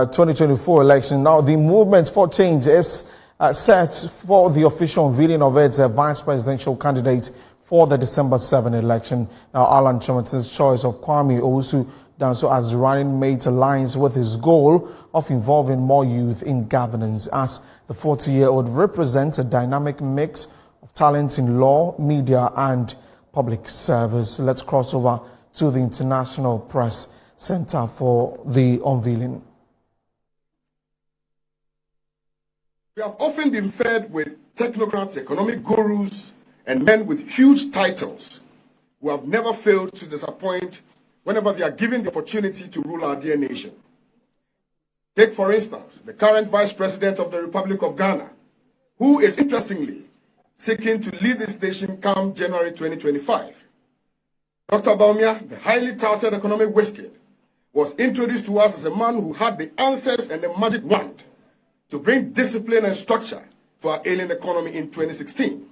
2024 election. Now, the movement for change is set for the official unveiling of its vice presidential candidate for the December 7 election. Now, Allan Chomatin's choice of Kwame Owusu Danso as running mate aligns with his goal of involving more youth in governance, as the 40-year-old represents a dynamic mix of talent in law, media, and public service. Let's cross over to the International Press Center for the unveiling. We have often been fed with technocrats, economic gurus, and men with huge titles who have never failed to disappoint whenever they are given the opportunity to rule our dear nation. Take, for instance, the current Vice President of the Republic of Ghana, who is interestingly seeking to lead this nation come January 2025. Dr. Bawumia, the highly touted economic wizard, was introduced to us as a man who had the answers and the magic wand to bring discipline and structure to our ailing economy in 2016.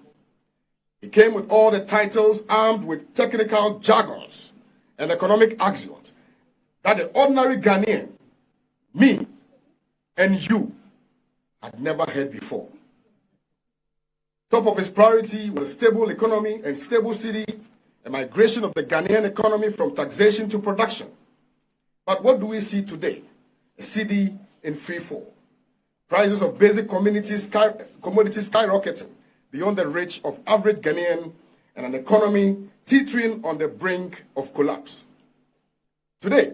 He came with all the titles, armed with technical jargons and economic axioms that the ordinary Ghanaian, me, and you had never heard before. Top of his priority was a stable economy and stable city, a migration of the Ghanaian economy from taxation to production. But what do we see today? A city in free fall. Prices of basic commodities skyrocketing beyond the reach of average Ghanaian, and an economy teetering on the brink of collapse. Today,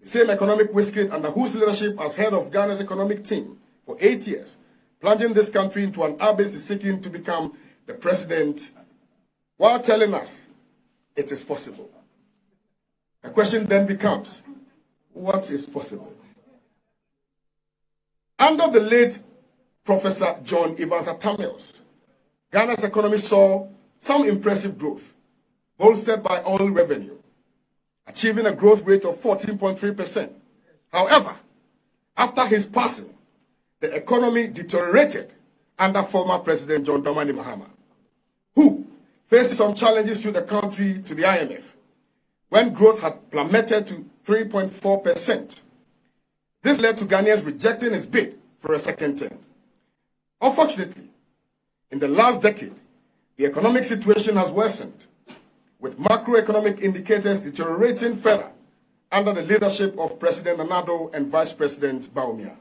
the same economic wizard under whose leadership as head of Ghana's economic team for 8 years, plunging this country into an abyss, is seeking to become the president while telling us it is possible. The question then becomes, what is possible? Under the late Professor John Evans Atta-Mills, Ghana's economy saw some impressive growth, bolstered by oil revenue, achieving a growth rate of 14.3%. However, after his passing, the economy deteriorated under former President John Dramani Mahama, who faced some challenges to the country, to the IMF, when growth had plummeted to 3.4%. This led to Ghanaians rejecting his bid for a second term. Unfortunately, in the last decade, the economic situation has worsened, with macroeconomic indicators deteriorating further under the leadership of President Nana and Vice President Bawumia,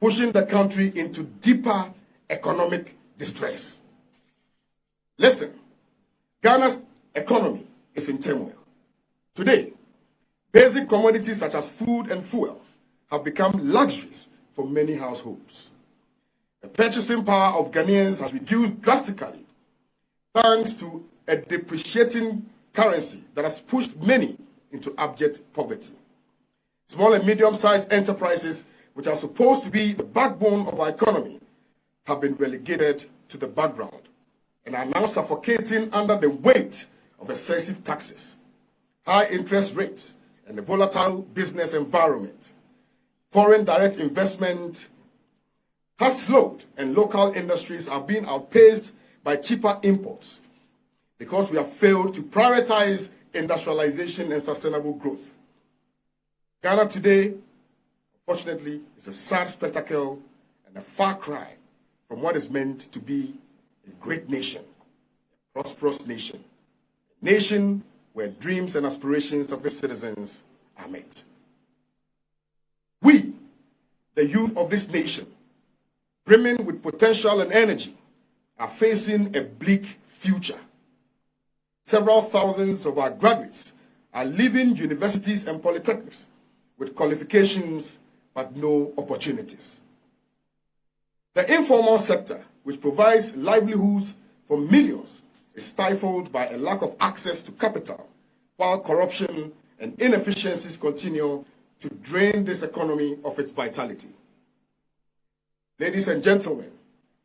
pushing the country into deeper economic distress. Listen, Ghana's economy is in turmoil. Today, basic commodities such as food and fuel have become luxuries for many households. The purchasing power of Ghanaians has reduced drastically thanks to a depreciating currency that has pushed many into abject poverty. Small and medium-sized enterprises, which are supposed to be the backbone of our economy, have been relegated to the background and are now suffocating under the weight of excessive taxes, high interest rates, and a volatile business environment. Foreign direct investment has slowed, and local industries are being outpaced by cheaper imports because we have failed to prioritize industrialization and sustainable growth. Ghana today, unfortunately, is a sad spectacle and a far cry from what is meant to be a great nation, a prosperous nation, a nation where dreams and aspirations of its citizens are met. We, the youth of this nation, brimming with potential and energy, are facing a bleak future. Several thousands of our graduates are leaving universities and polytechnics with qualifications but no opportunities. The informal sector, which provides livelihoods for millions, is stifled by a lack of access to capital, while corruption and inefficiencies continue to drain this economy of its vitality. Ladies and gentlemen,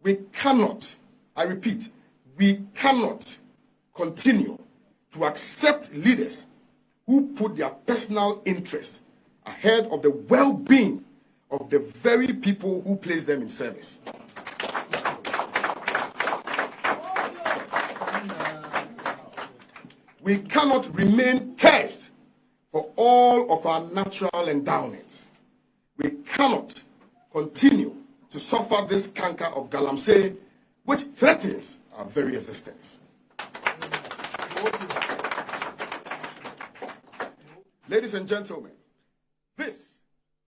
we cannot, I repeat, we cannot continue to accept leaders who put their personal interest ahead of the well-being of the very people who place them in service. We cannot remain cursed for all of our natural endowments. We cannot continue to suffer this canker of galamsey, which threatens our very existence. Ladies and gentlemen, this